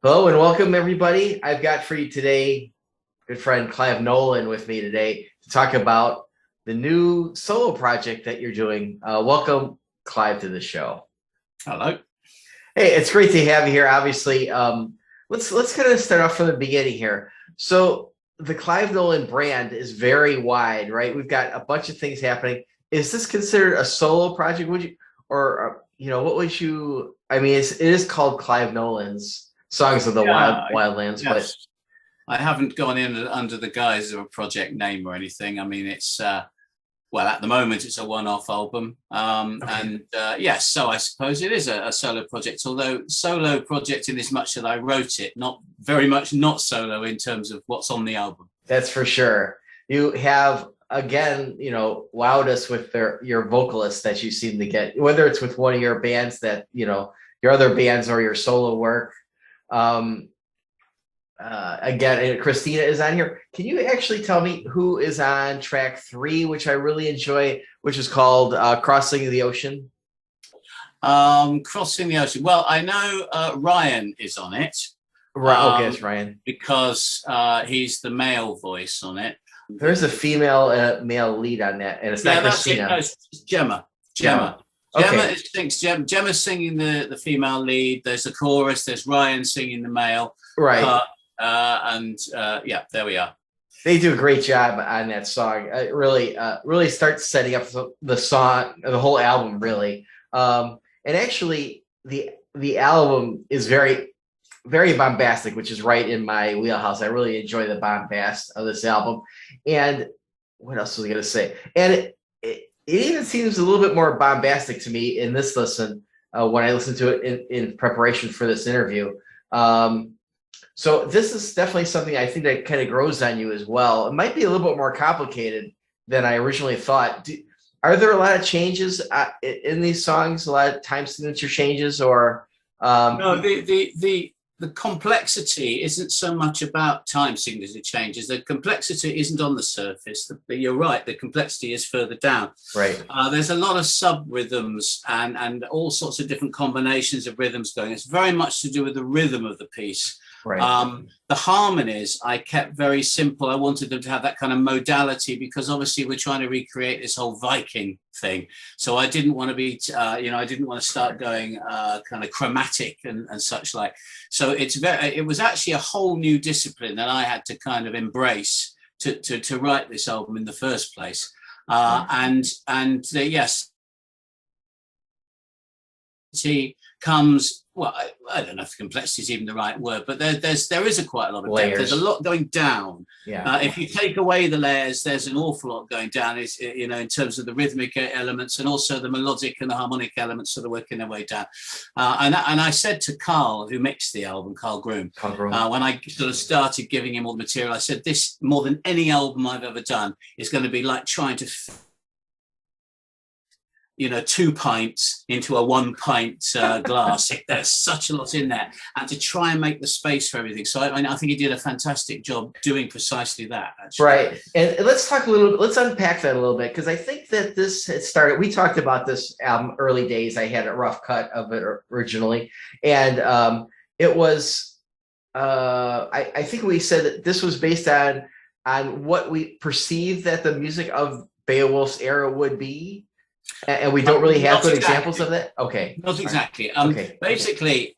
Hello and welcome, everybody. I've got for you today, good friend Clive Nolan with me today to talk about the new solo project that you're doing. Welcome, Clive, to the show. Hello. Hey, it's great to have you here. Obviously, let's kind of start off from the beginning here. So the Clive Nolan brand is very wide, right? We've got a bunch of things happening. Is this considered a solo project? Would you, or what would you? I mean, it is called Clive Nolan's Songs of the Yeah, Wildlands, but yes. I haven't gone in under the guise of a project name or anything. I mean, well, at the moment, it's a one-off album. okay. Yes, so I suppose it is a solo project, although solo project in as much that I wrote it, not very much not solo in terms of what's on the album. That's for sure. You have again, wowed us with your vocalist that you seem to get, whether it's with one of your bands that your other bands or your solo work. Um, Again, and Christina is on here. Can you actually tell me who is on track 3, which I really enjoy, which is called "Crossing the Ocean"? Crossing the Ocean. Well, I know Ryan is on it Right. Okay, it's Ryan. because he's the male voice on it. There's a female male lead on that, and it's not Yeah, that's it. No, Christina. it's Gemma. Gemma. Gemma. Okay. Gemma's singing the female lead. There's a chorus. There's Ryan singing the male Right. part. Yeah, there we are. They do a great job on that song. It really starts setting up the song, the whole album, really. And actually, the album is very, very bombastic, which is right in my wheelhouse. I really enjoy the bombast of this album. And what else was I going to say? And it even seems a little bit more bombastic to me in this listen when I listen to it in preparation for this interview. So this is definitely something I think that kind of grows on you as well. It might be a little bit more complicated than I originally thought. Are there a lot of changes in these songs? A lot of time signature changes, or No, the complexity isn't so much about time signature changes. The complexity isn't on the surface. You're right. The complexity is further down. right? There's a lot of sub rhythms and all sorts of different combinations of rhythms going. It's very much to do with the rhythm of the piece. Right. The harmonies I kept very simple. I wanted them to have that kind of modality because obviously we're trying to recreate this whole Viking thing. So I didn't want to be, I didn't want to start going kind of chromatic and such like. So it was actually a whole new discipline that I had to kind of embrace to write this album in the first place. Yes, comes, well, I don't know if complexity is even the right word, but there is quite a lot of depth. There's a lot going down. Yeah. If you take away the layers, there's an awful lot going down. In terms of the rhythmic elements and also the melodic and the harmonic elements that are working their way down. And I said to Carl, who mixed the album, Carl Groom, when I sort of started giving him all the material, I said, this more than any album I've ever done is going to be like trying to 2 pints into a 1 pint glass. There's such a lot in there, and to try and make the space for everything. So I think he did a fantastic job doing precisely that. Actually. Right. And let's unpack that a little bit, because I think that this had started, we talked about this album early days. I had a rough cut of it originally. And it was, I think we said that this was based on what we perceived that the music of Beowulf's era would be. And we don't really have good examples of that? Okay. Not exactly. Okay. Basically,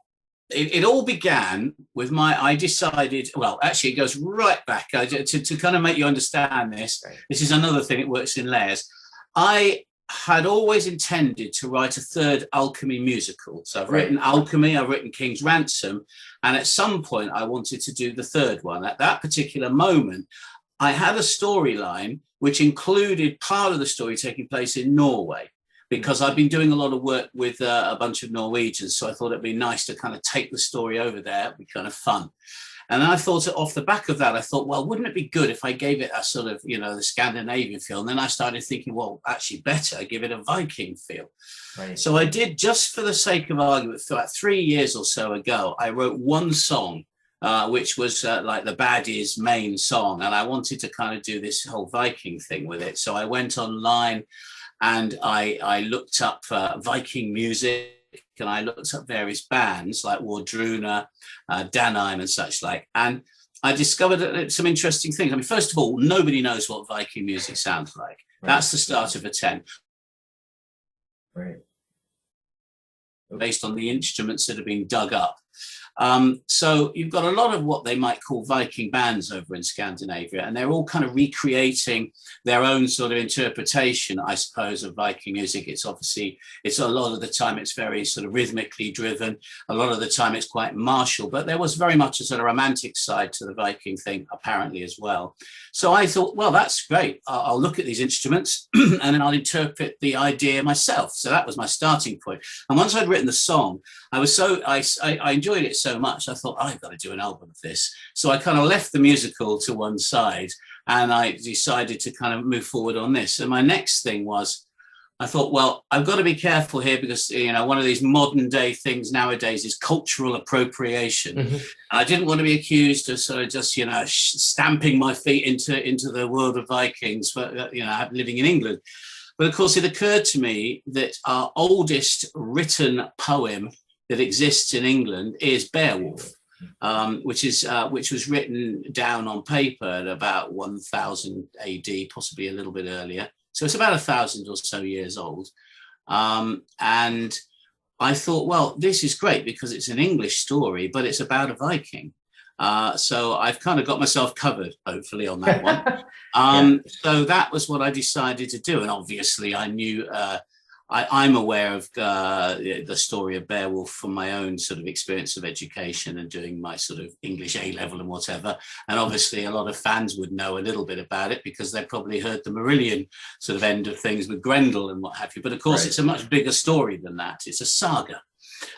it all began with I decided, well, actually, it goes right back to kind of make you understand this. Right. This is another thing, it works in layers. I had always intended to write a third Alchemy musical. So I've written Alchemy, I've written King's Ransom, and at some point I wanted to do the third one. At that particular moment, I had a storyline which included part of the story taking place in Norway, because I've been doing a lot of work with a bunch of Norwegians. So I thought it'd be nice to kind of take the story over there. It'd be kind of fun. And then I thought, off the back of that, I thought, well, wouldn't it be good if I gave it a sort of, the Scandinavian feel? And then I started thinking, well, actually better give it a Viking feel. Right. So I did, just for the sake of argument, about 3 years or so ago, I wrote one song, which was like the Baddies' main song. And I wanted to kind of do this whole Viking thing with it. So I went online and I looked up Viking music. and I looked up various bands like Wardruna, Danheim and such like, and I discovered some interesting things. I mean, first of all, nobody knows what Viking music sounds like. Right. That's the start of a 10. Right. Based on the instruments that have been dug up. So you've got a lot of what they might call Viking bands over in Scandinavia, and they're all kind of recreating their own sort of interpretation, I suppose, of Viking music. It's obviously, it's a lot of the time it's very sort of rhythmically driven. A lot of the time it's quite martial, but there was very much a sort of romantic side to the Viking thing, apparently, as well. So I thought, well, that's great. I'll look at these instruments and then I'll interpret the idea myself. So that was my starting point. And once I'd written the song, I enjoyed it so much. I thought, I've got to do an album of this. So I kind of left the musical to one side and I decided to kind of move forward on this. And my next thing was, I thought, well, I've got to be careful here because, you know, one of these modern day things nowadays is cultural appropriation. Mm-hmm. I didn't want to be accused of sort of just, you know, stamping my feet into the world of Vikings, but, you know, living in England. But of course, it occurred to me that our oldest written poem that exists in England is Beowulf, which was written down on paper at about 1000 AD, possibly a little bit earlier. So it's about 1,000 or so years old. And I thought, well, this is great because it's an English story, but it's about a Viking. So I've kind of got myself covered, hopefully, on that one. Yeah. So that was what I decided to do. And obviously I knew I'm aware of the story of Beowulf from my own sort of experience of education and doing my sort of English A-level and whatever. And obviously a lot of fans would know a little bit about it because they probably heard the Marillion sort of end of things with Grendel and what have you. But of course, It's a much bigger story than that. It's a saga.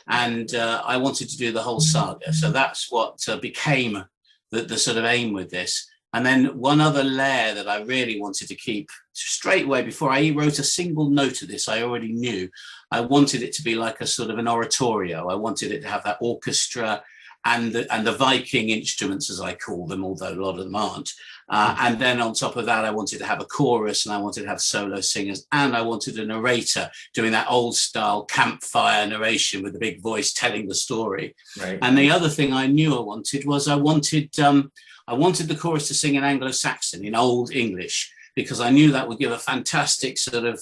And I wanted to do the whole saga. So that's what became the sort of aim with this. And then one other layer that I really wanted to keep straight away before I wrote a single note of this, I already knew I wanted it to be like a sort of an oratorio. I wanted it to have that orchestra and the Viking instruments, as I call them, although a lot of them aren't. And then on top of that, I wanted to have a chorus and I wanted to have solo singers and I wanted a narrator doing that old style campfire narration with the big voice telling the story. Right. And the other thing I knew I wanted was I wanted the chorus to sing in Anglo-Saxon, in Old English, because I knew that would give a fantastic sort of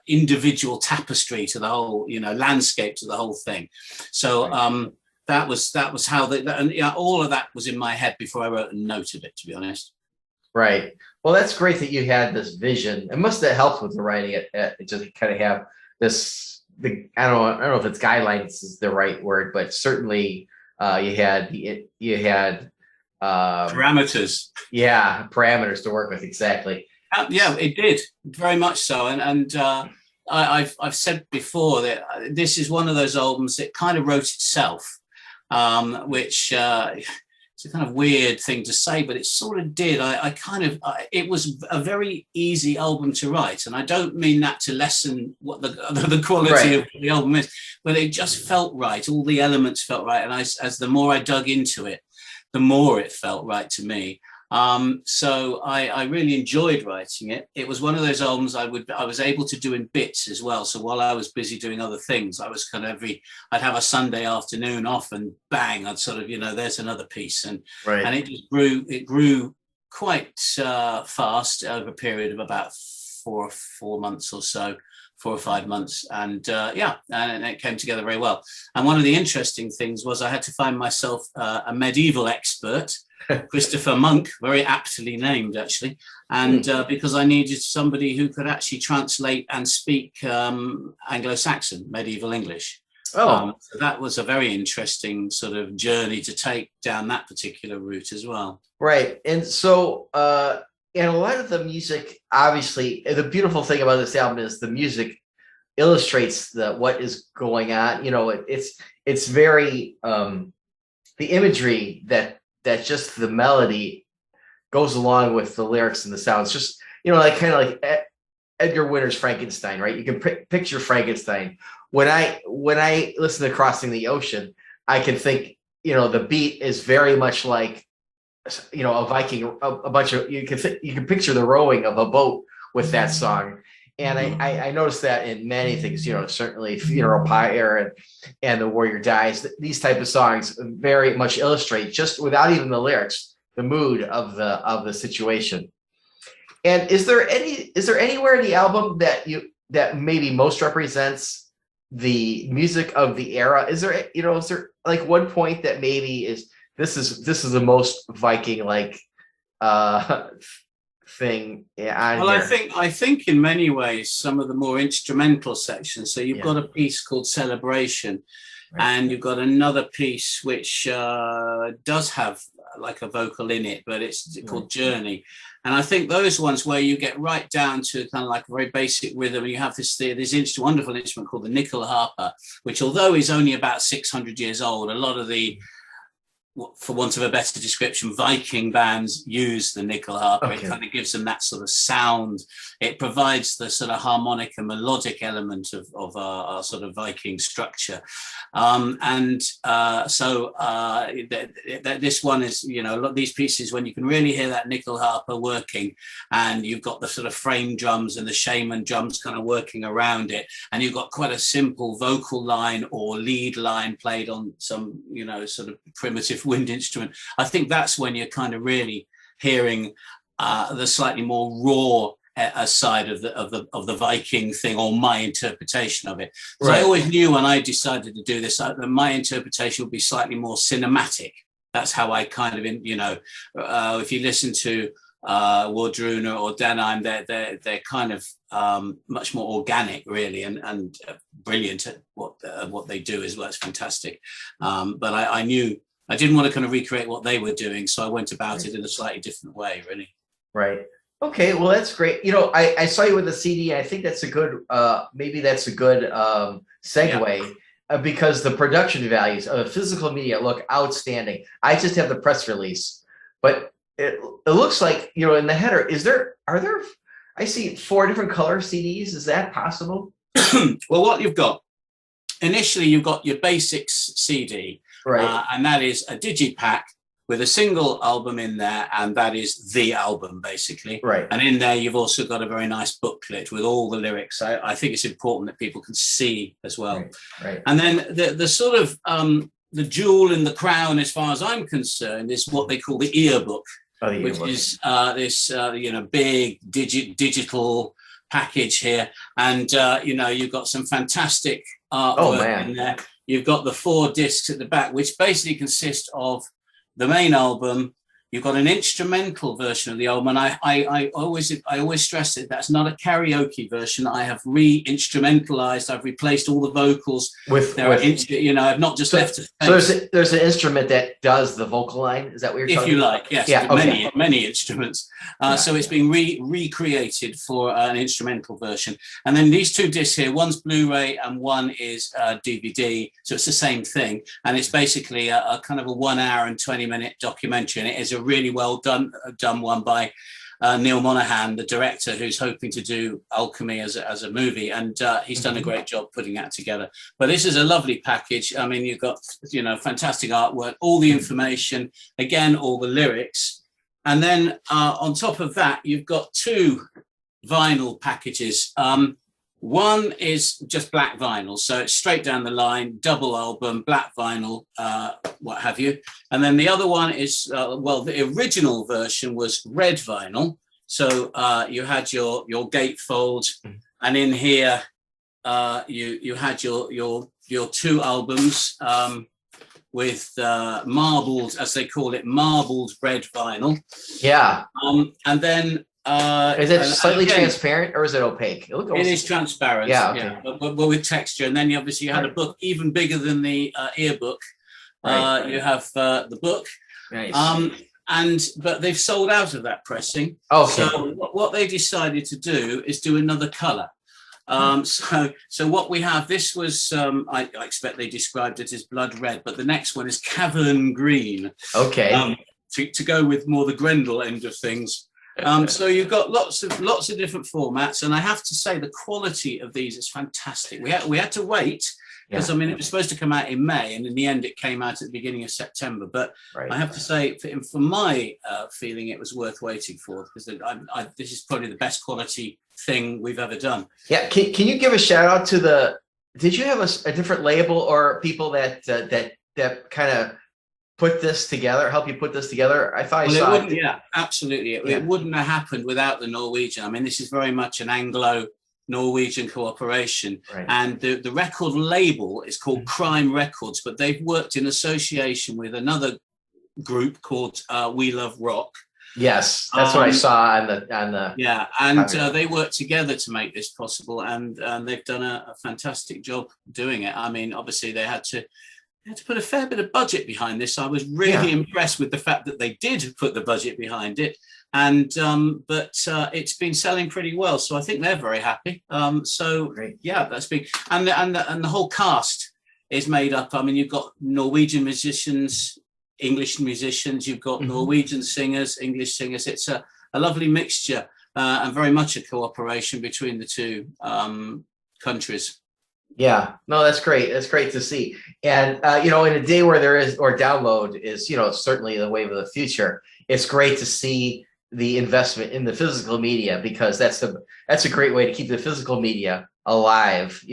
individual tapestry to the whole, you know, landscape to the whole thing. So that was how and yeah, all of that was in my head before I wrote a note of it, to be honest. Right. Well, that's great that you had this vision. It must have helped with the writing. It just kind of have this. I don't know if it's guidelines is the right word, but certainly you had parameters. Yeah, parameters to work with, exactly. Yeah, it did very much so, and I've said before that this is one of those albums that kind of wrote itself, which it's a kind of weird thing to say, but it sort of did. It was a very easy album to write, and I don't mean that to lessen what the quality of the album is, but it just felt right. All the elements felt right, and as the more I dug into it, the more it felt right to me. So I really enjoyed writing it. It was one of those albums I was able to do in bits as well. So while I was busy doing other things, I was kind of I'd have a Sunday afternoon off and bang, I'd sort of, you know, there's another piece. And it just grew quite fast over a period of about 4 months or so. 4 or 5 months, and and it came together very well. And one of the interesting things was I had to find myself a medieval expert, Christopher Monk, very aptly named actually, and because I needed somebody who could actually translate and speak Anglo-Saxon, medieval English. So that was a very interesting sort of journey to take down that particular route as well. Right, and so. And a lot of the music, obviously, the beautiful thing about this album is the music illustrates what is going on. You know, it's very the imagery that just the melody goes along with the lyrics and the sounds. Just, you know, like kind of like Edgar Winter's Frankenstein, right? You can picture Frankenstein. When I listen to Crossing the Ocean, I can think, you know, the beat is very much like, you know, a Viking, a bunch of you can picture the rowing of a boat with that song, I noticed that in many things, certainly Funeral Pyre and The Warrior Dies. These type of songs very much illustrate, just without even the lyrics, the mood of the situation. And is there anywhere in the album that maybe most represents the music of the era? Is there like one point that maybe this is the most Viking like thing on Well, here? I think in many ways some of the more instrumental sections. So you've got a piece called Celebration, Right. and you've got another piece which does have like a vocal in it, but it's called Journey. And I think those ones where you get right down to kind of like a very basic rhythm, and you have this wonderful instrument called the nickel harper, which although is only about 600 years old, a lot of the, for want of a better description, Viking bands use the nickel harper. Okay. It kind of gives them that sort of sound. It provides the sort of harmonic and melodic element of our sort of Viking structure. This one is, a lot of these pieces when you can really hear that nickel harper working, and you've got the sort of frame drums and the shaman drums kind of working around it, and you've got quite a simple vocal line or lead line played on some, sort of primitive wind instrument. I think that's when you're kind of really hearing the slightly more raw side of the Viking thing, or my interpretation of it. So right. I always knew when I decided to do this that my interpretation would be slightly more cinematic. That's how I kind of, if you listen to Wardruna or Danheim, they're kind of much more organic, really, and brilliant at what they do as well. It's fantastic. But I knew I didn't want to kind of recreate what they were doing, so I went about it in a slightly different way, really. Right. Okay. Well, that's great. I saw you with a CD. I think that's a good, maybe that's a good segue, because the production values of the physical media look outstanding. I just have the press release, but it looks like, in the header, I see 4 different color CDs. Is that possible? Well, what you've got, initially you've got your basics CD, right, and that is a digipack with a single album in there, and that is the album, basically. Right. And in there, you've also got a very nice booklet with all the lyrics. I think it's important that people can see as well. Right. And then the sort of the jewel in the crown, as far as I'm concerned, is what they call the earbook, which is this big digital package here. And you've got some fantastic artwork in there. You've got the 4 discs at the back, which basically consist of the main album. You've got an instrumental version of the album, and I always stress it. That's not a karaoke version. I have re-instrumentalized. I've replaced all the vocals I've not just left it. So there's an instrument that does the vocal line. Is that what you're talking about? If you like, yes. Yeah, many instruments. So it's been recreated for an instrumental version. And then these 2 discs here, one's Blu-ray and one is DVD. So it's the same thing, and it's basically a kind of a 1 hour and 20-minute documentary, and it is a really well done one by Neil Monaghan, the director, who's hoping to do Alchemy as a movie, and he's done a great job putting that together. But this is a lovely package. I mean, you've got fantastic artwork, all the information, again, all the lyrics, and then on top of that, you've got 2 vinyl packages. One is just black vinyl, so it's straight down the line, double album, black vinyl, what have you. And then the other one is, the original version was red vinyl. So you had your gatefold, and in here you had your 2 albums with marbled, as they call it, marbled red vinyl. Yeah. And then is it slightly transparent, or is it opaque? It is transparent. Yeah, okay. But with texture. And then obviously you had a book even bigger than the earbook. You have the book. Nice. But they've sold out of that pressing. Okay. So what they decided to do is do another color. So what we have, this was, I expect they described it as blood red, but the next one is cavern green. Okay. To go with more the Grendel end of things. So you've got lots of different formats, and I have to say the quality of these is fantastic. We had to wait Because I mean, it was supposed to come out in May, and in the end, it came out at the beginning of September. But I have to say, for my feeling, it was worth waiting for, because this is probably the best quality thing we've ever done. Yeah. Can you give a shout out to the? Did you have a different label or people that kind of put this together, help you put this together? I thought I saw it. Yeah, absolutely. It wouldn't have happened without the Norwegian. I mean, this is very much an Anglo-Norwegian cooperation. And the record label is called Crime Records, but they've worked in association with another group called We Love Rock. Yes, that's what I saw on the yeah, and they worked together to make this possible, and they've done a fantastic job doing it. I mean, obviously they had to put a fair bit of budget behind this. I was really impressed with the fact that they did put the budget behind it, and but it's been selling pretty well, so I think they're very happy. So yeah, that's big, and the whole cast is made up. I mean, you've got Norwegian musicians, English musicians, you've got Norwegian singers, English singers. It's a lovely mixture, and very much a cooperation between the two countries. Yeah, no, that's great. That's great to see. And, in a day where download is, certainly the wave of the future, it's great to see the investment in the physical media, because that's a great way to keep the physical media alive,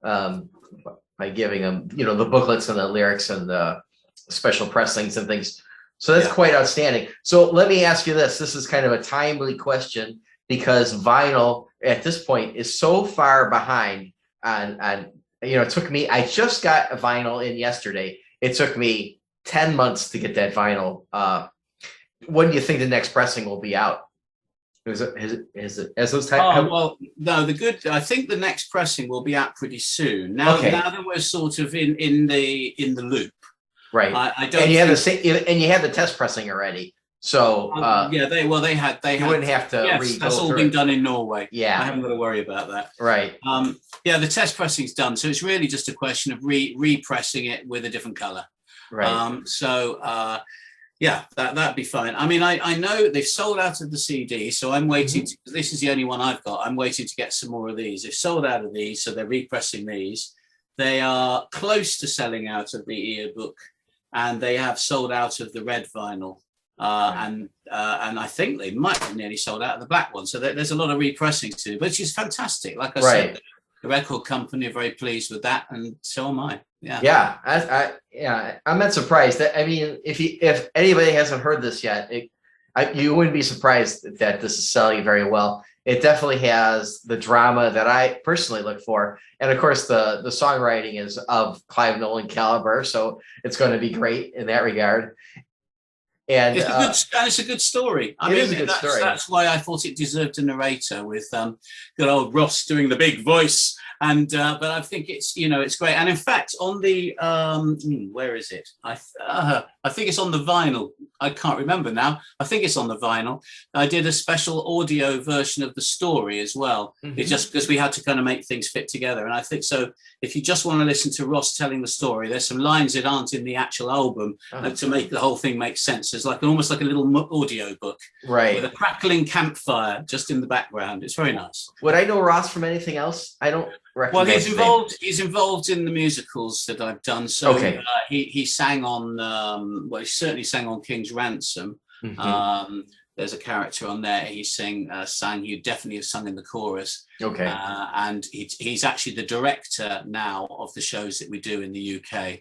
by giving them, the booklets and the lyrics and the special pressings and things. So that's quite outstanding. So let me ask you this. This is kind of a timely question, because vinyl at this point is so far behind. And it took me, I just got a vinyl in yesterday. It took me 10 months to get that vinyl. When do you think the next pressing will be out? Is it as those type? Well, no, I think the next pressing will be out pretty soon. Now that we're sort of in the loop. Right. I don't. And you had the test pressing already. So they had. You wouldn't have to. Yes, that's all been done in Norway. Yeah, I haven't got to worry about that. Right. The test pressing's done, so it's really just a question of repressing it with a different color. Right. That'd be fine. I mean, I know they've sold out of the CD, so I'm waiting. This is the only one I've got. I'm waiting to get some more of these. They've sold out of these, so they're repressing these. They are close to selling out of the earbook, and they have sold out of the red vinyl. And I think they might have nearly sold out of the black one. So there's a lot of repressing to do, which is fantastic. Like I said, the record company are very pleased with that, and so am I. Yeah. I'm not surprised. I mean, if anybody hasn't heard this yet, you wouldn't be surprised that this is selling very well. It definitely has the drama that I personally look for, and of course the songwriting is of Clive Nolan caliber, so it's going to be great in that regard. And it's a good story. I mean, that's why I thought it deserved a narrator, with good old Ross doing the big voice. And but I think it's great. And in fact, on the where is it? I think it's on the vinyl. I can't remember now. I think it's on the vinyl. I did a special audio version of the story as well. It's just because we had to kind of make things fit together. And I think so. If you just want to listen to Ross telling the story, there's some lines that aren't in the actual album to make the whole thing make sense. It's almost like a little audio book, right, with a crackling campfire just in the background. It's very nice. Would I know Ross from anything else? I don't. Well, he's involved in the musicals that I've done. So he sang on. He certainly sang on King's Ransom. There's a character on there he sang. He definitely has sung in the chorus. And he's actually the director now of the shows that we do in the UK.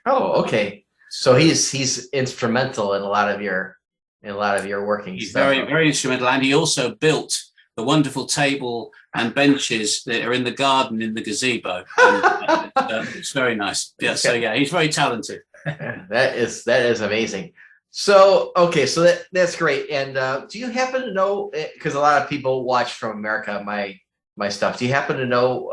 Oh, okay. So he's instrumental in a lot of your working. He's very, very instrumental, and he also built the wonderful table and benches that are in the garden in the gazebo. And, it's very nice. Yeah. So he's very talented. That is amazing. So that's great. And do you happen to know, because a lot of people watch from America my stuff, do you happen to know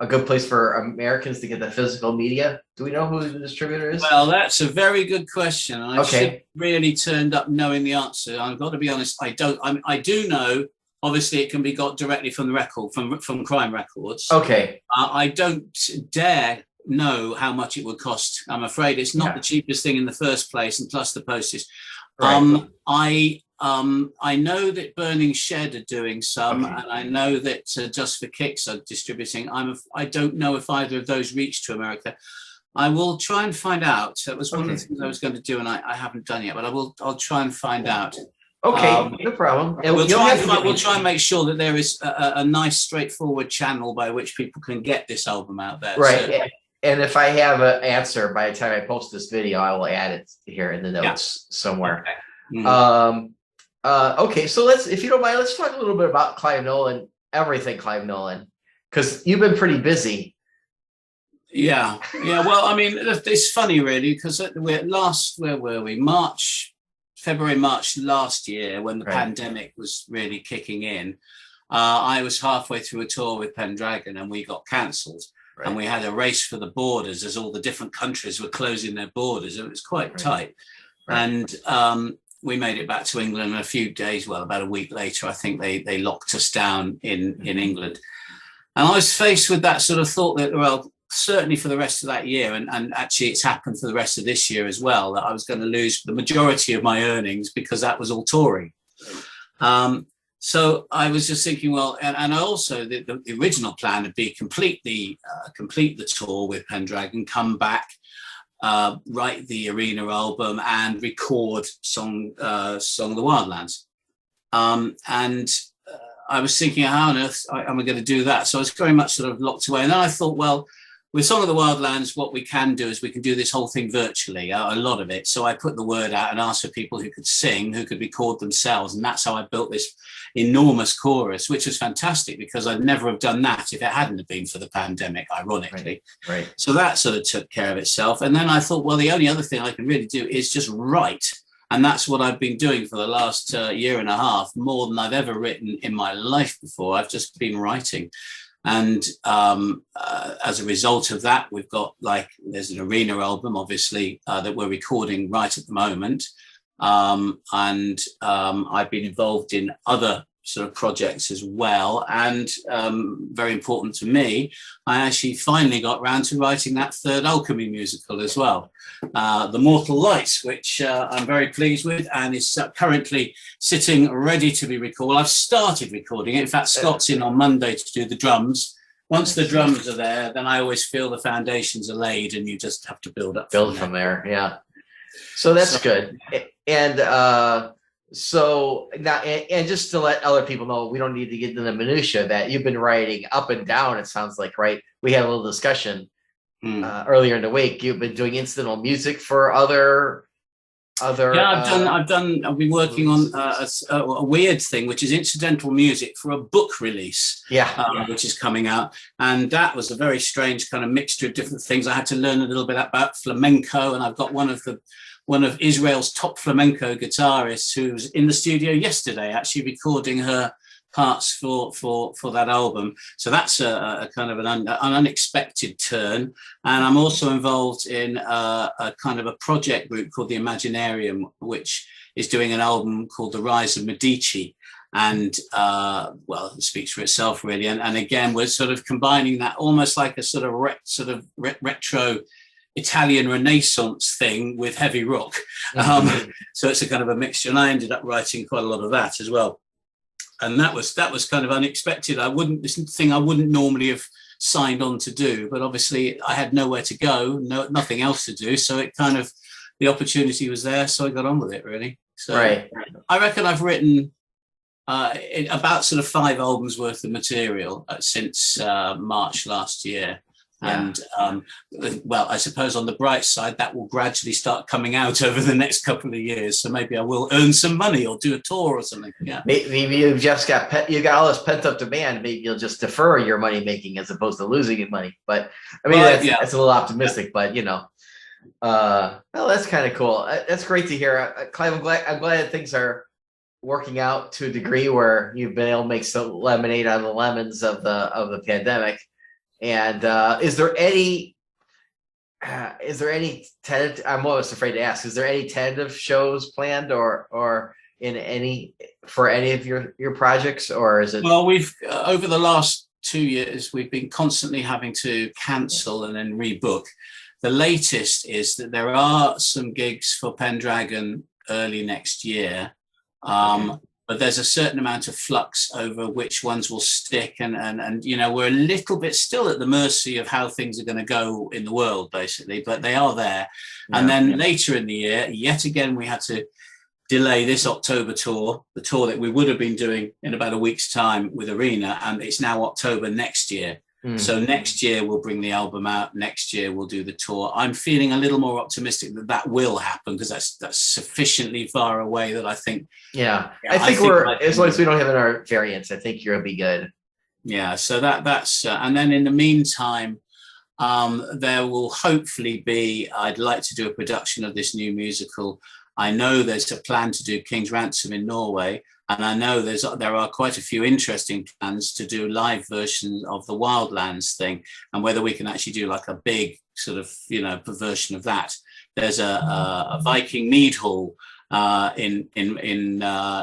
a good place for Americans to get the physical media? Do we know who the distributor is? Well, that's a very good question. I should really turned up knowing the answer. I've got to be honest. I don't. I do know. Obviously, it can be got directly from the record, from Crime Records. Okay. I don't dare know how much it would cost. I'm afraid it's not the cheapest thing in the first place, and plus the postage. Right. I know that Burning Shed are doing some, Okay. and I know that Just for Kicks are distributing. I don't know if either of those reach to America. I will try and find out. That was one of the things I was going to do, and I haven't done yet. But I'll try and find out. Okay, no problem. And We'll try and make sure that there is a nice, straightforward channel by which people can get this album out there. Right. So, and if I have an answer by the time I post this video, I will add it here in the notes somewhere. okay. Okay, so let's, if you don't mind, let's talk a little bit about Clive Nolan, everything Clive Nolan, because you've been pretty busy. Yeah. Well, I mean, it's funny, really, because where were we? February, March last year, when the pandemic was really kicking in, I was halfway through a tour with Pendragon, and we got cancelled. And we had a race for the borders as all the different countries were closing their borders. It was quite tight. And we made it back to England in a few days. Well, about a week later, I think they locked us down in England. And I was faced with that sort of thought that, well, certainly for the rest of that year, and actually it's happened for the rest of this year as well, that I was going to lose the majority of my earnings because that was all touring. So I was just thinking, well, and also the original plan would be complete the tour with Pendragon, come back, write the arena album, and record Song of the Wildlands. And I was thinking, how on earth am I going to do that? So I was very much sort of locked away. And then I thought, well, with Song of the Wildlands, what we can do is we can do this whole thing virtually, a lot of it. So I put the word out and asked for people who could sing, who could record themselves. And that's how I built this enormous chorus, which was fantastic because I'd never have done that if it hadn't been for the pandemic, ironically. Right. So that sort of took care of itself. And then I thought, well, the only other thing I can really do is just write. And that's what I've been doing for the last year and a half, more than I've ever written in my life before. I've just been writing. And as a result of that, we've got there's an arena album, obviously, that we're recording right at the moment. And I've been involved in other sort of projects as well. And very important to me, I actually finally got round to writing that third Alchemy musical as well, The Mortal Light, which I'm very pleased with and is currently sitting ready to be recorded. I've started recording it. In fact, Scott's in on Monday to do the drums. Once the drums are there, then I always feel the foundations are laid and you just have to build from there. Yeah. So that's good. And so now, and just to let other people know, we don't need to get into the minutia that you've been writing up and down. It sounds like, right? We had a little discussion earlier in the week. You've been doing incidental music for other. Yeah, I've been working on a weird thing, which is incidental music for a book release. Which is coming out, and that was a very strange kind of mixture of different things. I had to learn a little bit about flamenco, and I've got one of Israel's top flamenco guitarists who's in the studio yesterday, actually recording her parts for that album. So that's a kind of an unexpected turn. And I'm also involved in a kind of a project group called the Imaginarium, which is doing an album called The Rise of Medici. And well, it speaks for itself, really. And again, we're sort of combining that almost like a sort of retro Italian Renaissance thing with heavy rock. So it's a kind of a mixture. And I ended up writing quite a lot of that as well. And that was kind of unexpected. This thing I wouldn't normally have signed on to do, but obviously I had nowhere to go, nothing else to do. So it kind of, the opportunity was there. So I got on with it, really. So I reckon I've written about sort of 5 albums worth of material since March last year. And well, I suppose on the bright side, that will gradually start coming out over the next couple of years. So maybe I will earn some money or do a tour or something. Yeah. Maybe you've just got all this pent up demand. Maybe you'll just defer your money making as opposed to losing your money. But I mean, that's a little optimistic. But well, that's kind of cool. That's great to hear, Clive. I'm glad that things are working out to a degree where you've been able to make some lemonade out of the lemons of the pandemic. And is there any tentative? I'm almost afraid to ask. Is there any tentative shows planned, or for any of your projects, or is it? Well, we've over the last 2 years, we've been constantly having to cancel and then rebook. The latest is that there are some gigs for Pendragon early next year. But there's a certain amount of flux over which ones will stick, and you know, we're a little bit still at the mercy of how things are going to go in the world, basically. But they are there, and then later in the year, yet again, we had to delay this October tour, the tour that we would have been doing in about a week's time with Arena, and it's now October next year. So next year we'll bring the album out. Next year we'll do the tour. I'm feeling a little more optimistic that that will happen, because that's sufficiently far away that I think. Yeah, I think we're, as long as we don't have our variants, I think you'll be good. Yeah, so that's and then in the meantime, there will hopefully be. I'd like to do a production of this new musical. I know there's a plan to do King's Ransom in Norway, and I know there are quite a few interesting plans to do live versions of the Wildlands thing, and whether we can actually do like a big sort of, you know, version of that. There's a Viking Mead Hall in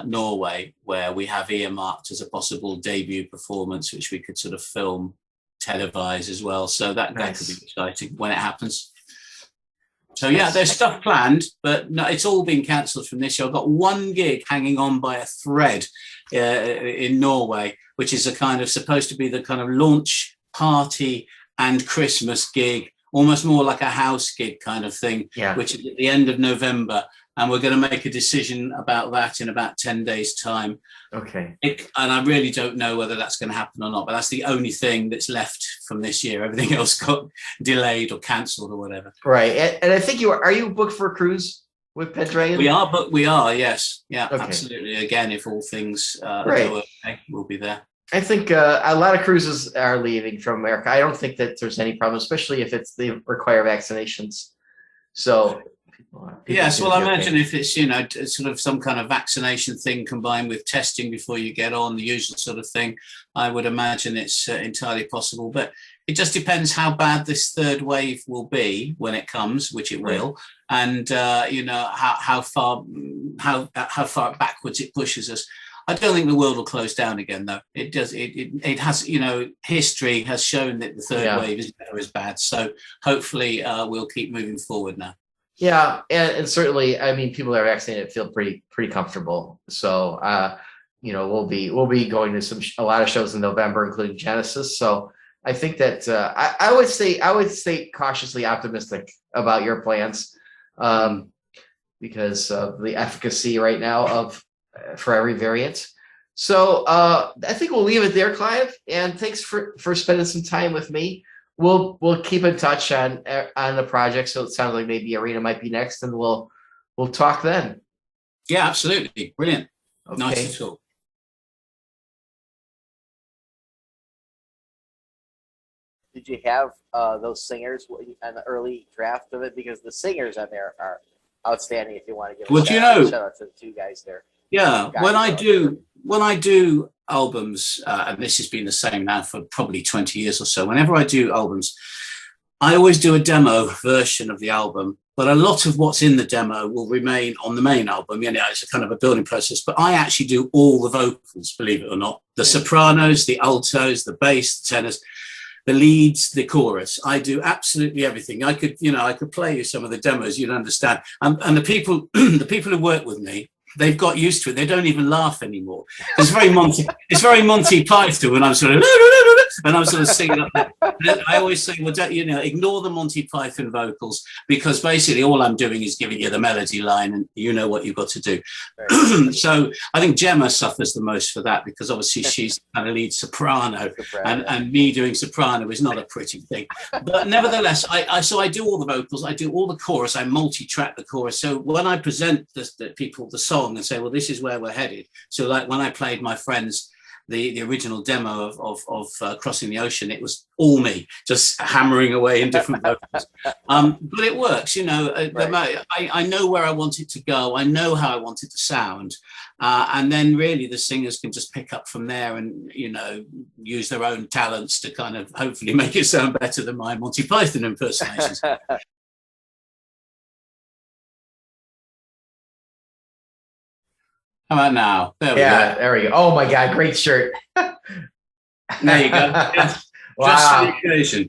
Norway, where we have earmarked as a possible debut performance, which we could sort of film, televise as well. So that could be exciting when it happens. So yeah, there's stuff planned, but no, it's all been cancelled from this year. I've got one gig hanging on by a thread in Norway, which is a kind of supposed to be the kind of launch party and Christmas gig, almost more like a house gig kind of thing, which is at the end of November. And we're going to make a decision about that in about 10 days' time. Okay. And I really don't know whether that's going to happen or not, but that's the only thing that's left from this year. Everything else got delayed or cancelled or whatever. Right. And I think are you booked for a cruise with Pendragon? We are, yes. Yeah, absolutely. Again, if all things go okay, we'll be there. I think a lot of cruises are leaving from America. I don't think that there's any problem, especially if they require vaccinations. So yes, well, I imagine if it's, you know, sort of some kind of vaccination thing combined with testing before you get on, the usual sort of thing, I would imagine it's entirely possible. But it just depends how bad this third wave will be when it comes, which it will, and you know, how far backwards it pushes us. I don't think the world will close down again, though. It does. It has, you know, history has shown that the third wave is never as bad. So hopefully we'll keep moving forward now. Yeah, and certainly, I mean, people that are vaccinated feel pretty comfortable. So, you know, we'll be going to a lot of shows in November, including Genesis. So, I think that I would stay cautiously optimistic about your plans, because of the efficacy right now for every variant. So, I think we'll leave it there, Clive. And thanks for spending some time with me. We'll keep in touch on the project. So it sounds like maybe Arena might be next, and we'll talk then. Yeah, absolutely, brilliant. Okay. Nice to talk. Did you have those singers on the early draft of it? Because the singers on there are outstanding. If you want to give a shout out to the two guys there. Yeah, when I do albums, and this has been the same now for probably 20 years or so, whenever I do albums, I always do a demo version of the album, but a lot of what's in the demo will remain on the main album. You know, it's a kind of a building process, but I actually do all the vocals, believe it or not. The sopranos, the altos, the bass, the tenors, the leads, the chorus. I do absolutely everything. I could play you some of the demos, you'd understand. And the people who work with me, they've got used to it. They don't even laugh anymore. It's very Monty Python when I'm sort of singing up there. I always say, well, ignore the Monty Python vocals, because basically all I'm doing is giving you the melody line, and you know what you've got to do. So I think Gemma suffers the most for that, because obviously she's kind of lead soprano, and me doing soprano is not a pretty thing. But nevertheless, I do all the vocals, I do all the chorus, I multi-track the chorus. So when I present the people the song and say, well, this is where we're headed. So like when I played my friends the original demo of Crossing the Ocean, it was all me just hammering away in different vocals. But it works, you know. I know where I want it to go. I know how I want it to sound. And then really the singers can just pick up from there and, you know, use their own talents to kind of hopefully make it sound better than my Monty Python impersonations. How about now? There we go. There we go. Oh my God, great shirt. There you go. Yeah. Wow. Just for the occasion.